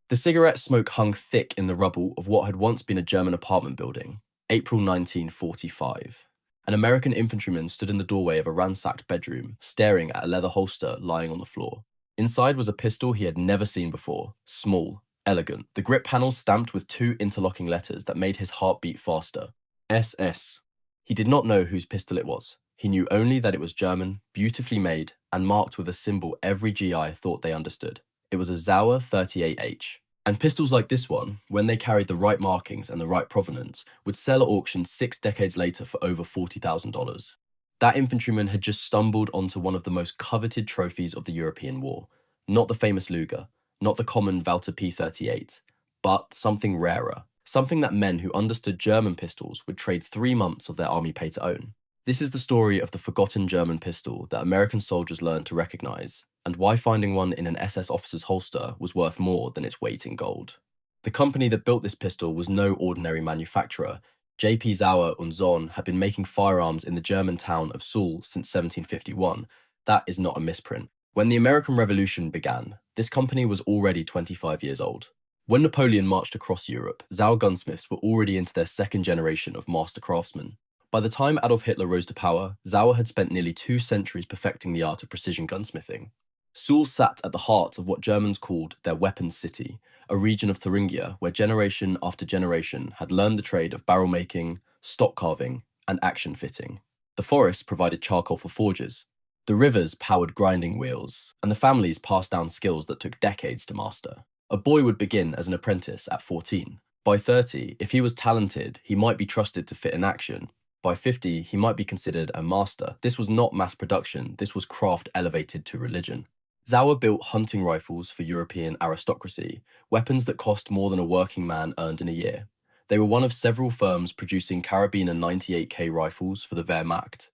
The cigarette smoke hung thick in the rubble of what had once been a German apartment building. April 1945. An American infantryman stood in the doorway of a ransacked bedroom, staring at a leather holster lying on the floor. Inside was a pistol he had never seen before, small, elegant, the grip panels stamped with two interlocking letters that made his heart beat faster. SS. He did not know whose pistol it was. He knew only that it was German, beautifully made, and marked with a symbol every GI thought they understood. It was a Sauer 38H. And pistols like this one, when they carried the right markings and the right provenance, would sell at auction 6 decades later for over $40,000. That infantryman had just stumbled onto one of the most coveted trophies of the European War. Not the famous Luger, not the common Walter P38, but something rarer. Something that men who understood German pistols would trade 3 months of their army pay to own. This is the story of the forgotten German pistol that American soldiers learned to recognize, and why finding one in an SS officer's holster was worth more than its weight in gold. The company that built this pistol was no ordinary manufacturer. J.P. Sauer und Sohn had been making firearms in the German town of Suhl since 1751. That is not a misprint. When the American Revolution began, this company was already 25 years old. When Napoleon marched across Europe, Sauer gunsmiths were already into their second generation of master craftsmen. By the time Adolf Hitler rose to power, Sauer had spent nearly 2 centuries perfecting the art of precision gunsmithing. Suhl sat at the heart of what Germans called their weapons city, a region of Thuringia where generation after generation had learned the trade of barrel making, stock carving, and action fitting. The forests provided charcoal for forges, the rivers powered grinding wheels, and the families passed down skills that took decades to master. A boy would begin as an apprentice at 14. By 30, if he was talented, he might be trusted to fit an action. By 50, he might be considered a master. This was not mass production, this was craft elevated to religion. Sauer built hunting rifles for European aristocracy, weapons that cost more than a working man earned in a year. They were one of several firms producing Carabiner 98K rifles for the Wehrmacht.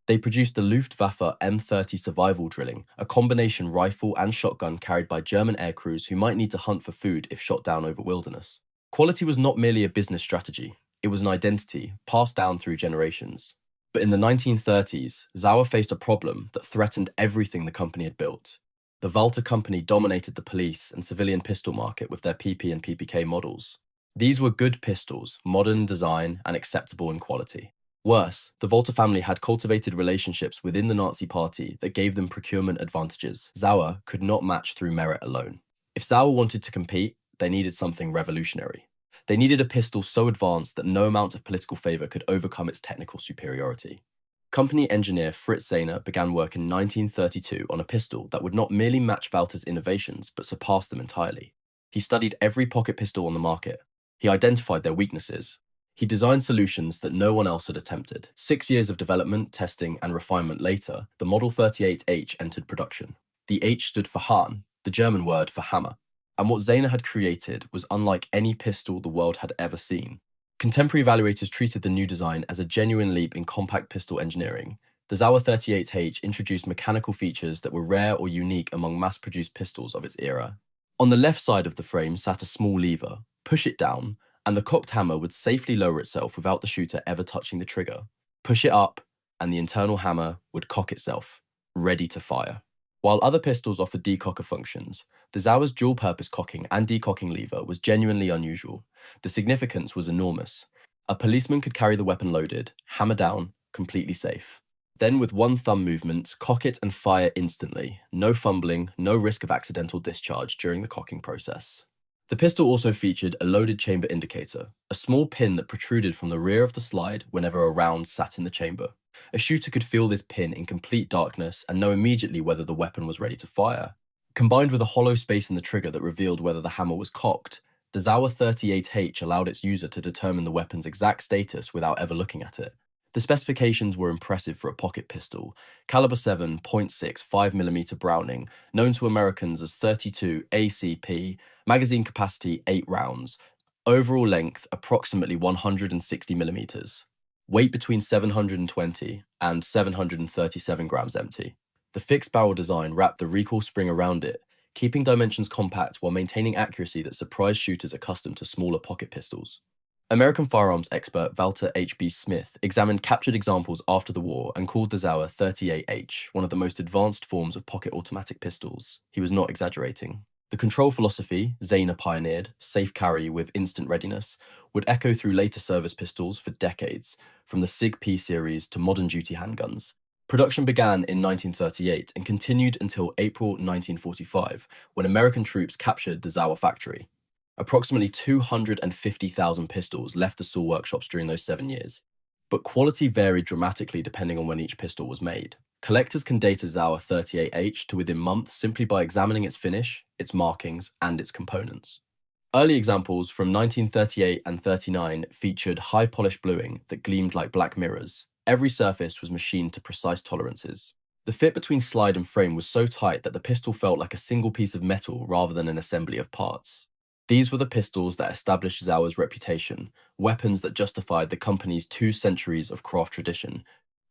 They produced the Luftwaffe M30 survival drilling, a combination rifle and shotgun carried by German aircrews who might need to hunt for food if shot down over wilderness. Quality was not merely a business strategy, it was an identity passed down through generations. But in the 1930s, Sauer faced a problem that threatened everything the company had built. The Walter Company dominated the police and civilian pistol market with their PP and PPK models. These were good pistols, modern design and acceptable in quality. Worse, the Walter family had cultivated relationships within the Nazi Party that gave them procurement advantages Sauer could not match through merit alone. If Sauer wanted to compete, they needed something revolutionary. They needed a pistol so advanced that no amount of political favour could overcome its technical superiority. Company engineer Fritz Zehner began work in 1932 on a pistol that would not merely match Walter's innovations, but surpass them entirely. He studied every pocket pistol on the market. He identified their weaknesses. He designed solutions that no one else had attempted. 6 years of development, testing, and refinement later, the Model 38H entered production. The H stood for Hahn, the German word for hammer. And what Zehner had created was unlike any pistol the world had ever seen. Contemporary evaluators treated the new design as a genuine leap in compact pistol engineering. The Sauer 38H introduced mechanical features that were rare or unique among mass-produced pistols of its era. On the left side of the frame sat a small lever. Push it down, and the cocked hammer would safely lower itself without the shooter ever touching the trigger. Push it up, and the internal hammer would cock itself, ready to fire. While other pistols offered decocker functions, the Sauer's dual-purpose cocking and decocking lever was genuinely unusual. The significance was enormous. A policeman could carry the weapon loaded, hammer down, completely safe. Then with one thumb movement, cock it and fire instantly. No fumbling, no risk of accidental discharge during the cocking process. The pistol also featured a loaded chamber indicator, a small pin that protruded from the rear of the slide whenever a round sat in the chamber. A shooter could feel this pin in complete darkness and know immediately whether the weapon was ready to fire. Combined with a hollow space in the trigger that revealed whether the hammer was cocked, the Sauer 38H allowed its user to determine the weapon's exact status without ever looking at it. The specifications were impressive for a pocket pistol, caliber 7, .6, 5mm Browning, known to Americans as 32 ACP, magazine capacity 8 rounds, overall length approximately 160mm. Weight between 720 and 737 grams empty. The fixed barrel design wrapped the recoil spring around it, keeping dimensions compact while maintaining accuracy that surprised shooters accustomed to smaller pocket pistols. American firearms expert Walter H.B. Smith examined captured examples after the war and called the Sauer 38H one of the most advanced forms of pocket automatic pistols. He was not exaggerating. The control philosophy Zayner pioneered, safe carry with instant readiness, would echo through later service pistols for decades, from the SIG P series to modern duty handguns. Production began in 1938 and continued until April 1945, when American troops captured the Sauer factory. Approximately 250,000 pistols left the Sauer workshops during those 7 years. But quality varied dramatically depending on when each pistol was made. Collectors can date a Sauer 38H to within months simply by examining its finish, its markings, and its components. Early examples from 1938 and 39 featured high-polished bluing that gleamed like black mirrors. Every surface was machined to precise tolerances. The fit between slide and frame was so tight that the pistol felt like a single piece of metal rather than an assembly of parts. These were the pistols that established Sauer's reputation, weapons that justified the company's 2 centuries of craft tradition.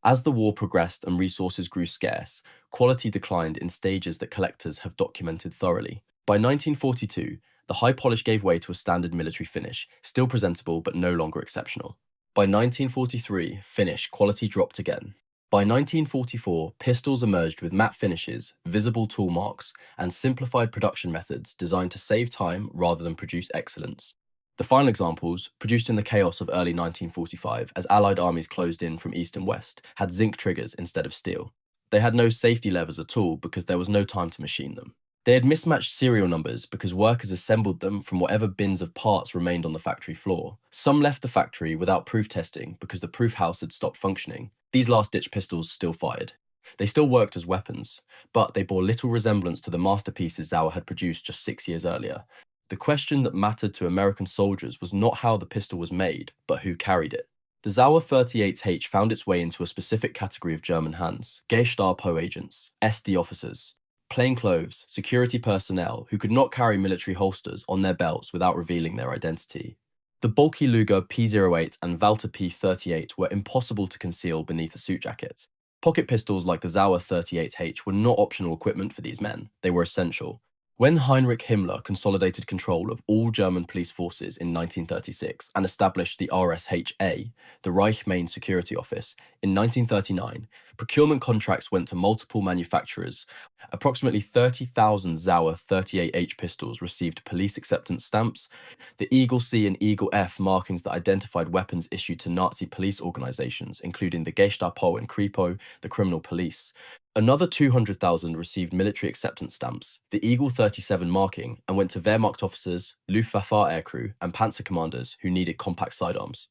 As the war progressed and resources grew scarce, quality declined in stages that collectors have documented thoroughly. By 1942, the high polish gave way to a standard military finish, still presentable but no longer exceptional. By 1943, finish quality dropped again. By 1944, pistols emerged with matte finishes, visible tool marks, and simplified production methods designed to save time rather than produce excellence. The final examples, produced in the chaos of early 1945 as Allied armies closed in from east and west, had zinc triggers instead of steel. They had no safety levers at all because there was no time to machine them. They had mismatched serial numbers because workers assembled them from whatever bins of parts remained on the factory floor. Some left the factory without proof testing because the proof house had stopped functioning. These last-ditch pistols still fired. They still worked as weapons, but they bore little resemblance to the masterpieces Sauer had produced just 6 years earlier. The question that mattered to American soldiers was not how the pistol was made, but who carried it. The Sauer 38H found its way into a specific category of German hands: Gestapo agents, SD officers, plainclothes, security personnel who could not carry military holsters on their belts without revealing their identity. The bulky Luger P08 and Walter P38 were impossible to conceal beneath a suit jacket. Pocket pistols like the Sauer 38H were not optional equipment for these men, they were essential. When Heinrich Himmler consolidated control of all German police forces in 1936 and established the RSHA, the Reich Main Security Office, in 1939, procurement contracts went to multiple manufacturers. Approximately 30,000 Sauer 38H pistols received police acceptance stamps, the Eagle C and Eagle F markings that identified weapons issued to Nazi police organizations, including the Gestapo and Kripo, the criminal police. Another 200,000 received military acceptance stamps, the Eagle 37 marking, and went to Wehrmacht officers, Luftwaffe aircrew, and panzer commanders who needed compact sidearms.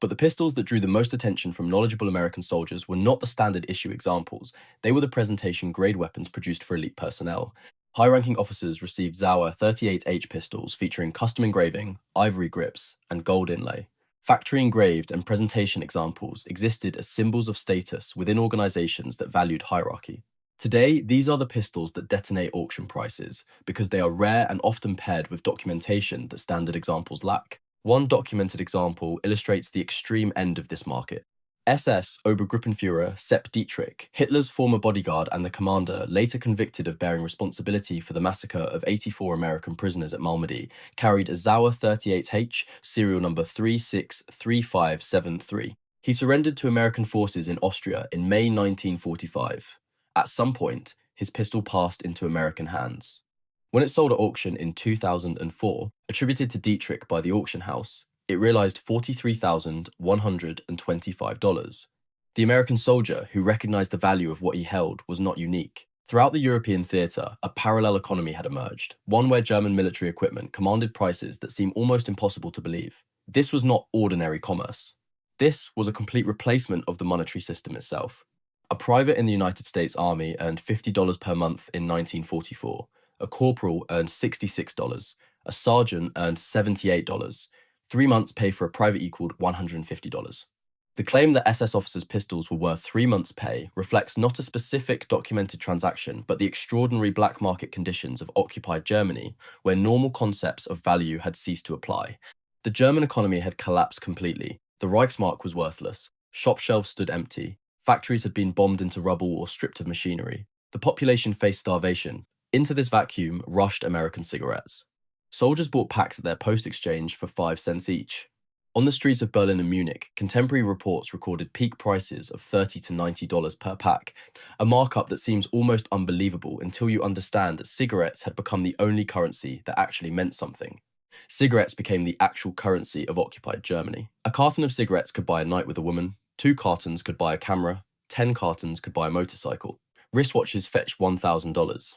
But the pistols that drew the most attention from knowledgeable American soldiers were not the standard issue examples, they were the presentation grade weapons produced for elite personnel. High-ranking officers received Sauer 38H pistols featuring custom engraving, ivory grips, and gold inlay. Factory engraved and presentation examples existed as symbols of status within organizations that valued hierarchy. Today, these are the pistols that detonate auction prices because they are rare and often paired with documentation that standard examples lack. One documented example illustrates the extreme end of this market. SS-Obergruppenführer Sepp Dietrich, Hitler's former bodyguard and the commander later convicted of bearing responsibility for the massacre of 84 American prisoners at Malmedy, carried a Sauer 38H, serial number 363573. He surrendered to American forces in Austria in May 1945. At some point, his pistol passed into American hands. When it sold at auction in 2004, attributed to Dietrich by the auction house, it realized $43,125. The American soldier, who recognized the value of what he held, was not unique. Throughout the European theater, a parallel economy had emerged, one where German military equipment commanded prices that seem almost impossible to believe. This was not ordinary commerce. This was a complete replacement of the monetary system itself. A private in the United States Army earned $50 per month in 1944. A corporal earned $66. A sergeant earned $78. 3 months' pay for a private equaled $150. The claim that SS officers' pistols were worth 3 months' pay reflects not a specific documented transaction, but the extraordinary black market conditions of occupied Germany, where normal concepts of value had ceased to apply. The German economy had collapsed completely. The Reichsmark was worthless. Shop shelves stood empty. Factories had been bombed into rubble or stripped of machinery. The population faced starvation. Into this vacuum rushed American cigarettes. Soldiers bought packs at their post exchange for 5 cents each. On the streets of Berlin and Munich, contemporary reports recorded peak prices of $30 to $90 per pack, a markup that seems almost unbelievable until you understand that cigarettes had become the only currency that actually meant something. Cigarettes became the actual currency of occupied Germany. A carton of cigarettes could buy a night with a woman, 2 cartons could buy a camera, 10 cartons could buy a motorcycle. Wristwatches fetched $1,000.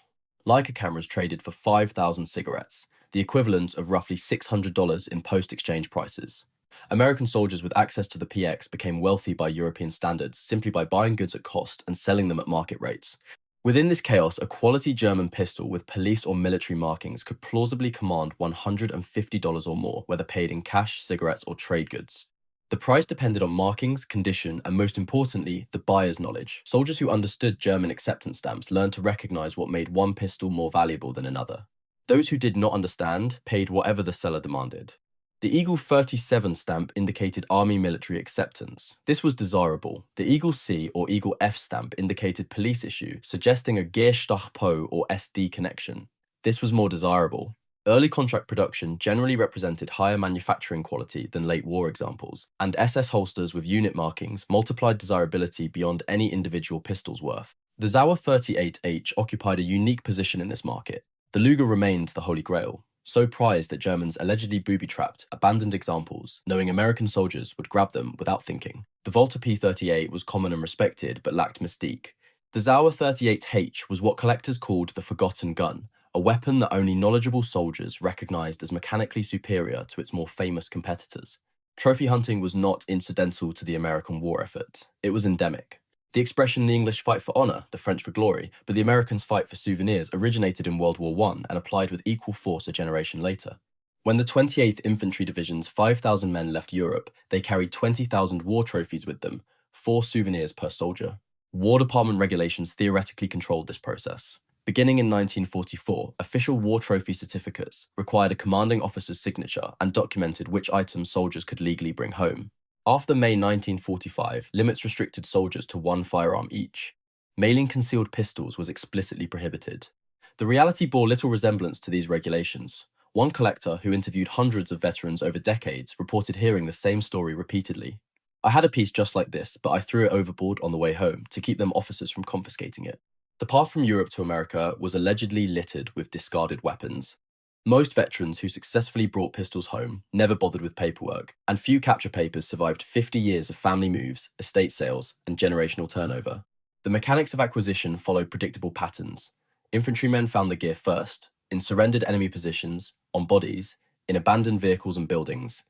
Leica cameras traded for 5,000 cigarettes, the equivalent of roughly $600 in post-exchange prices. American soldiers with access to the PX became wealthy by European standards simply by buying goods at cost and selling them at market rates. Within this chaos, a quality German pistol with police or military markings could plausibly command $150 or more, whether paid in cash, cigarettes, or trade goods. The price depended on markings, condition, and most importantly, the buyer's knowledge. Soldiers who understood German acceptance stamps learned to recognize what made one pistol more valuable than another. Those who did not understand paid whatever the seller demanded. The Eagle 37 stamp indicated army military acceptance. This was desirable. The Eagle C or Eagle F stamp indicated police issue, suggesting a Gestapo or SD connection. This was more desirable. Early contract production generally represented higher manufacturing quality than late war examples, and SS holsters with unit markings multiplied desirability beyond any individual pistol's worth. The Sauer 38H occupied a unique position in this market. The Luger remained the holy grail, so prized that Germans allegedly booby-trapped abandoned examples, knowing American soldiers would grab them without thinking. The Walther P38 was common and respected, but lacked mystique. The Sauer 38H was what collectors called the forgotten gun, a weapon that only knowledgeable soldiers recognized as mechanically superior to its more famous competitors. Trophy hunting was not incidental to the American war effort. It was endemic. The expression "the English fight for honor, the French for glory, but the Americans fight for souvenirs" originated in World War I and applied with equal force a generation later. When the 28th Infantry Division's 5,000 men left Europe, they carried 20,000 war trophies with them, 4 souvenirs per soldier. War Department regulations theoretically controlled this process. Beginning in 1944, official war trophy certificates required a commanding officer's signature and documented which items soldiers could legally bring home. After May 1945, limits restricted soldiers to 1 firearm each. Mailing concealed pistols was explicitly prohibited. The reality bore little resemblance to these regulations. One collector, who interviewed hundreds of veterans over decades, reported hearing the same story repeatedly. "I had a piece just like this, but I threw it overboard on the way home to keep them officers from confiscating it." The path from Europe to America was allegedly littered with discarded weapons. Most veterans who successfully brought pistols home never bothered with paperwork, and few capture papers survived 50 years of family moves, estate sales, and generational turnover. The mechanics of acquisition followed predictable patterns. Infantrymen found the gear first, in surrendered enemy positions, on bodies, in abandoned vehicles and buildings.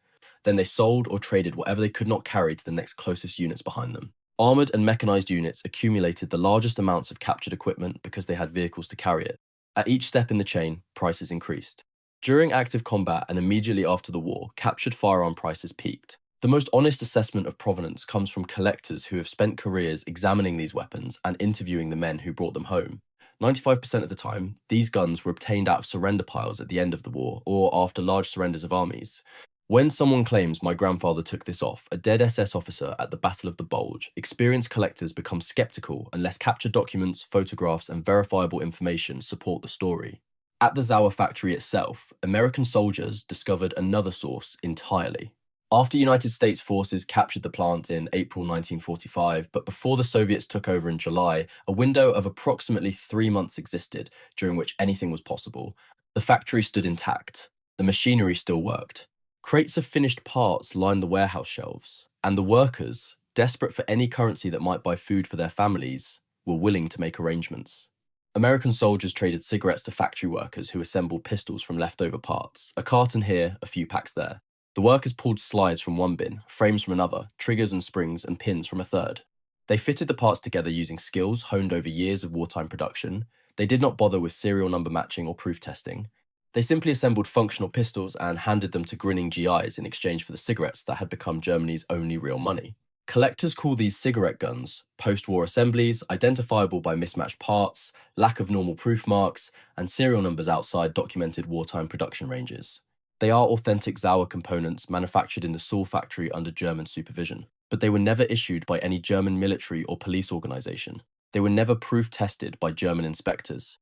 Then they sold or traded whatever they could not carry to the next closest units behind them. Armoured and mechanized units accumulated the largest amounts of captured equipment because they had vehicles to carry it. At each step in the chain, prices increased. During active combat and immediately after the war, captured firearm prices peaked. The most honest assessment of provenance comes from collectors who have spent careers examining these weapons and interviewing the men who brought them home. 95% of the time, these guns were obtained out of surrender piles at the end of the war or after large surrenders of armies. When someone claims "my grandfather took this off a dead SS officer at the Battle of the Bulge," experienced collectors become skeptical unless captured documents, photographs, and verifiable information support the story. At the Sauer factory itself, American soldiers discovered another source entirely. After United States forces captured the plant in April 1945, but before the Soviets took over in July, a window of approximately 3 months existed during which anything was possible. The factory stood intact. The machinery still worked. Crates of finished parts lined the warehouse shelves, and the workers, desperate for any currency that might buy food for their families, were willing to make arrangements. American soldiers traded cigarettes to factory workers who assembled pistols from leftover parts. A carton here, a few packs there. The workers pulled slides from one bin, frames from another, triggers and springs and pins from a third. They fitted the parts together using skills honed over years of wartime production. They did not bother with serial number matching or proof testing. They simply assembled functional pistols and handed them to grinning GIs in exchange for the cigarettes that had become Germany's only real money. Collectors call these cigarette guns post-war assemblies, identifiable by mismatched parts, lack of normal proof marks, and serial numbers outside documented wartime production ranges. They are authentic Sauer components manufactured in the Sauer factory under German supervision, but they were never issued by any German military or police organization. They were never proof tested by German inspectors.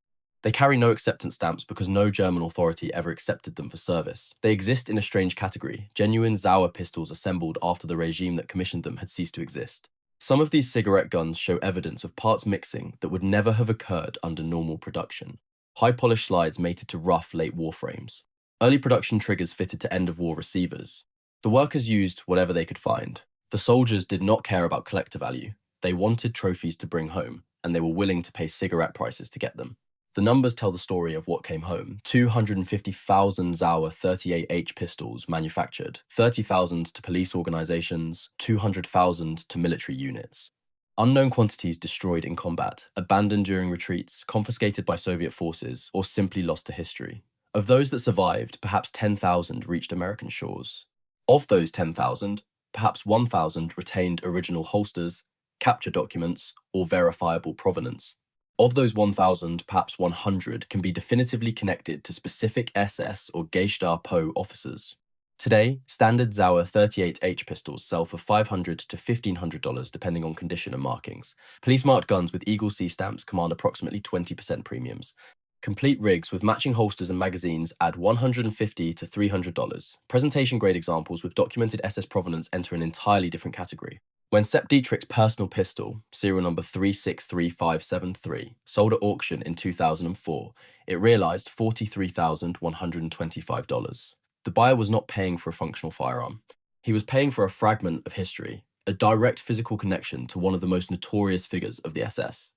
They carry no acceptance stamps because no German authority ever accepted them for service. They exist in a strange category, genuine Sauer pistols assembled after the regime that commissioned them had ceased to exist. Some of these cigarette guns show evidence of parts mixing that would never have occurred under normal production. High-polished slides mated to rough late-war frames. Early production triggers fitted to end-of-war receivers. The workers used whatever they could find. The soldiers did not care about collector value. They wanted trophies to bring home, and they were willing to pay cigarette prices to get them. The numbers tell the story of what came home. 250,000 Sauer 38H pistols manufactured, 30,000 to police organizations, 200,000 to military units. Unknown quantities destroyed in combat, abandoned during retreats, confiscated by Soviet forces, or simply lost to history. Of those that survived, perhaps 10,000 reached American shores. Of those 10,000, perhaps 1,000 retained original holsters, capture documents, or verifiable provenance. Of those 1,000, perhaps 100 can be definitively connected to specific SS or Gestapo officers. Today, standard Sauer 38H pistols sell for $500 to $1,500 depending on condition and markings. Police-marked guns with Eagle C stamps command approximately 20% premiums. Complete rigs with matching holsters and magazines add $150 to $300. Presentation-grade examples with documented SS provenance enter an entirely different category. When Sepp Dietrich's personal pistol, serial number 363573, sold at auction in 2004, it realized $43,125. The buyer was not paying for a functional firearm. He was paying for a fragment of history, a direct physical connection to one of the most notorious figures of the SS.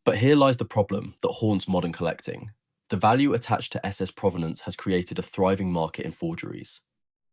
But here lies the problem that haunts modern collecting. The value attached to SS provenance has created a thriving market in forgeries.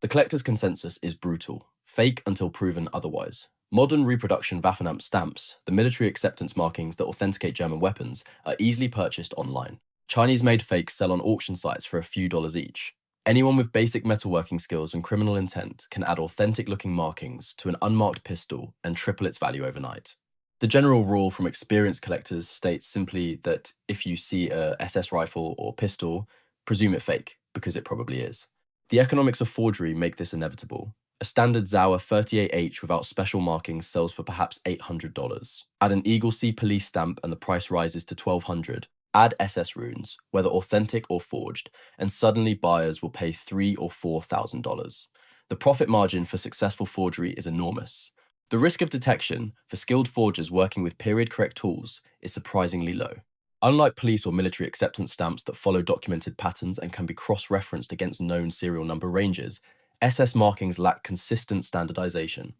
The collector's consensus is brutal, fake until proven otherwise. Modern reproduction Waffenamt stamps, the military acceptance markings that authenticate German weapons, are easily purchased online. Chinese-made fakes sell on auction sites for a few dollars each. Anyone with basic metalworking skills and criminal intent can add authentic-looking markings to an unmarked pistol and triple its value overnight. The general rule from experienced collectors states simply that if you see a SS rifle or pistol, presume it fake, because it probably is. The economics of forgery make this inevitable. A standard Sauer 38H without special markings sells for perhaps $800. Add an Eagle C police stamp and the price rises to $1,200. Add SS runes, whether authentic or forged, and suddenly buyers will pay $3,000 or $4,000. The profit margin for successful forgery is enormous. The risk of detection for skilled forgers working with period-correct tools is surprisingly low. Unlike police or military acceptance stamps that follow documented patterns and can be cross-referenced against known serial number ranges, SS markings lack consistent standardization.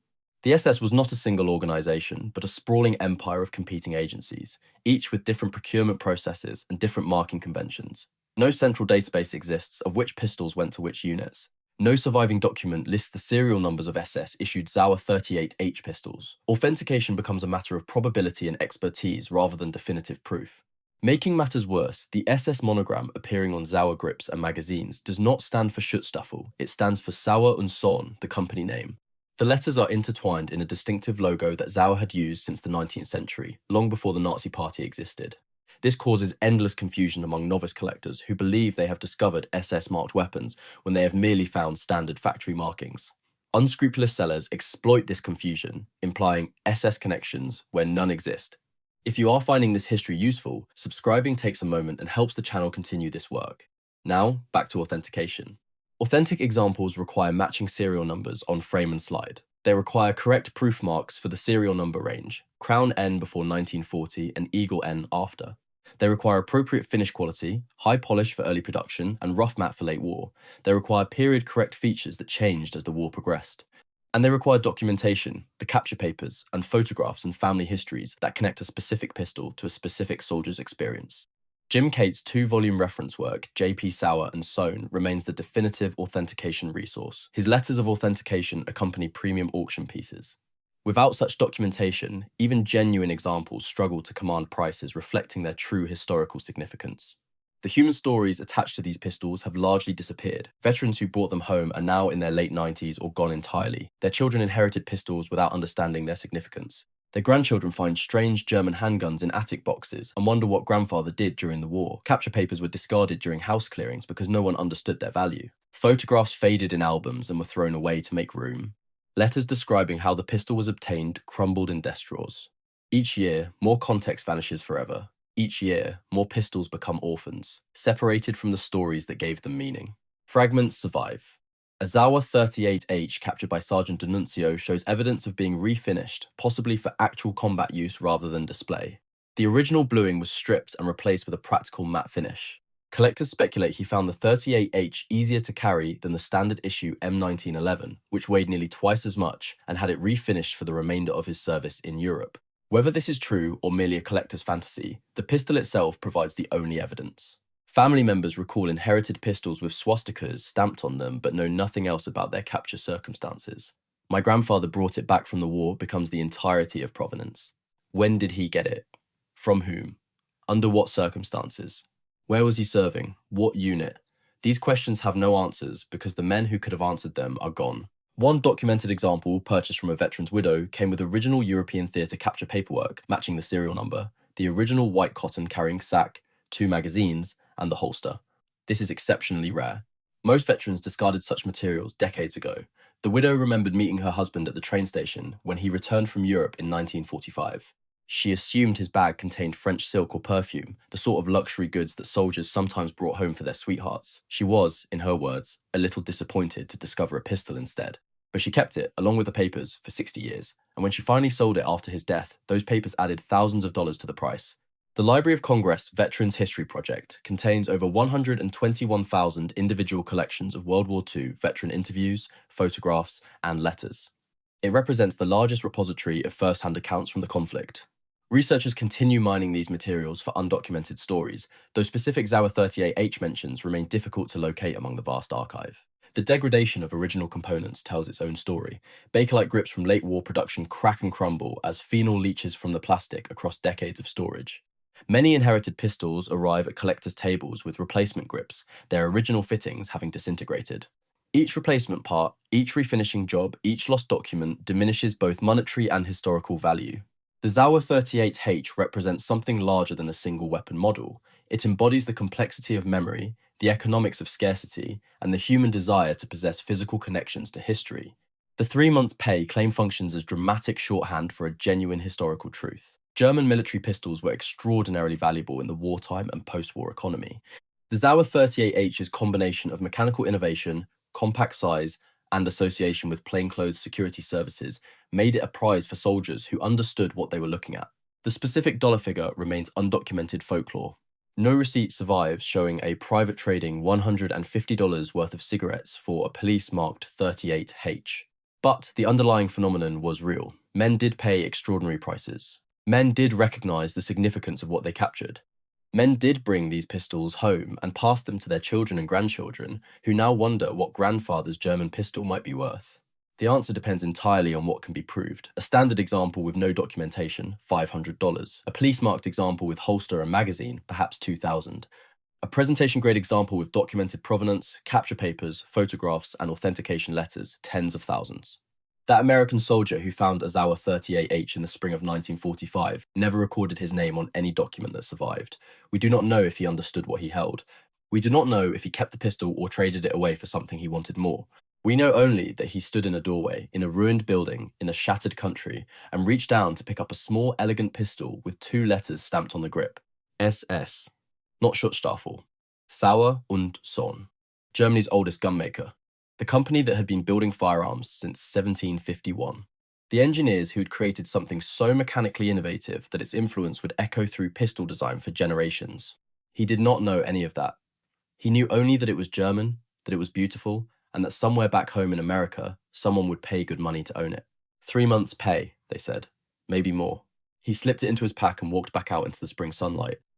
The SS was not a single organization, but a sprawling empire of competing agencies, each with different procurement processes and different marking conventions. No central database exists of which pistols went to which units. No surviving document lists the serial numbers of SS issued Sauer 38H pistols. Authentication becomes a matter of probability and expertise rather than definitive proof. Making matters worse, the SS monogram appearing on Sauer grips and magazines does not stand for Schutzstaffel, it stands for Sauer und Sohn, the company name. The letters are intertwined in a distinctive logo that Sauer had used since the 19th century, long before the Nazi Party existed. This causes endless confusion among novice collectors who believe they have discovered SS-marked weapons when they have merely found standard factory markings. Unscrupulous sellers exploit this confusion, implying SS connections where none exist. If you are finding this history useful, subscribing takes a moment and helps the channel continue this work. Now, back to authentication. Authentic examples require matching serial numbers on frame and slide. They require correct proof marks for the serial number range, Crown N before 1940 and Eagle N after. They require appropriate finish quality, high polish for early production, and rough matte for late war. They require period-correct features that changed as the war progressed. And they require documentation, the capture papers, and photographs and family histories that connect a specific pistol to a specific soldier's experience. Jim Cate's 2-volume reference work, J.P. Sauer and Sohn, remains the definitive authentication resource. His letters of authentication accompany premium auction pieces. Without such documentation, even genuine examples struggle to command prices reflecting their true historical significance. The human stories attached to these pistols have largely disappeared. Veterans who brought them home are now in their late 90s or gone entirely. Their children inherited pistols without understanding their significance. Their grandchildren find strange German handguns in attic boxes and wonder what grandfather did during the war. Capture papers were discarded during house clearings because no one understood their value. Photographs faded in albums and were thrown away to make room. Letters describing how the pistol was obtained crumbled in desk drawers. Each year, more context vanishes forever. Each year, more pistols become orphans, separated from the stories that gave them meaning. Fragments survive. A Sauer 38H captured by Sergeant D'Annunzio shows evidence of being refinished, possibly for actual combat use rather than display. The original bluing was stripped and replaced with a practical matte finish. Collectors speculate he found the 38H easier to carry than the standard issue M1911, which weighed nearly twice as much and had it refinished for the remainder of his service in Europe. Whether this is true or merely a collector's fantasy, the pistol itself provides the only evidence. Family members recall inherited pistols with swastikas stamped on them but know nothing else about their capture circumstances. My grandfather brought it back from the war becomes the entirety of provenance. When did he get it? From whom? Under what circumstances? Where was he serving? What unit? These questions have no answers because the men who could have answered them are gone. One documented example, purchased from a veteran's widow, came with original European theatre capture paperwork, matching the serial number, the original white cotton carrying sack, 2 magazines, and the holster. This is exceptionally rare. Most veterans discarded such materials decades ago. The widow remembered meeting her husband at the train station when he returned from Europe in 1945. She assumed his bag contained French silk or perfume, the sort of luxury goods that soldiers sometimes brought home for their sweethearts. She was, in her words, a little disappointed to discover a pistol instead. But she kept it, along with the papers, for 60 years, and when she finally sold it after his death, those papers added thousands of dollars to the price. The Library of Congress Veterans History Project contains over 121,000 individual collections of World War II veteran interviews, photographs, and letters. It represents the largest repository of first-hand accounts from the conflict. Researchers continue mining these materials for undocumented stories, though specific Sauer 38H mentions remain difficult to locate among the vast archive. The degradation of original components tells its own story. Bakelite grips from late war production crack and crumble as phenol leaches from the plastic across decades of storage. Many inherited pistols arrive at collectors' tables with replacement grips, their original fittings having disintegrated. Each replacement part, each refinishing job, each lost document diminishes both monetary and historical value. The Sauer 38H represents something larger than a single weapon model. It embodies the complexity of memory, the economics of scarcity, and the human desire to possess physical connections to history. The 3 months' pay claim functions as dramatic shorthand for a genuine historical truth. German military pistols were extraordinarily valuable in the wartime and post-war economy. The Sauer 38H's combination of mechanical innovation, compact size, and association with plainclothes security services made it a prize for soldiers who understood what they were looking at. The specific dollar figure remains undocumented folklore. No receipt survives showing a private trading $150 worth of cigarettes for a police-marked 38H. But the underlying phenomenon was real. Men did pay extraordinary prices. Men did recognize the significance of what they captured. Men did bring these pistols home and pass them to their children and grandchildren, who now wonder what grandfather's German pistol might be worth. The answer depends entirely on what can be proved. A standard example with no documentation, $500. A police-marked example with holster and magazine, perhaps $2,000. A presentation-grade example with documented provenance, capture papers, photographs, and authentication letters, tens of thousands. That American soldier who found a Sauer 38H in the spring of 1945 never recorded his name on any document that survived. We do not know if he understood what he held. We do not know if he kept the pistol or traded it away for something he wanted more. We know only that he stood in a doorway, in a ruined building, in a shattered country, and reached down to pick up a small, elegant pistol with 2 letters stamped on the grip. SS. Not Schutzstaffel. Sauer und Sohn. Germany's oldest gunmaker. The company that had been building firearms since 1751. The engineers who had created something so mechanically innovative that its influence would echo through pistol design for generations. He did not know any of that. He knew only that it was German, that it was beautiful, and that somewhere back home in America, someone would pay good money to own it. 3 months' pay, they said. Maybe more. He slipped it into his pack and walked back out into the spring sunlight.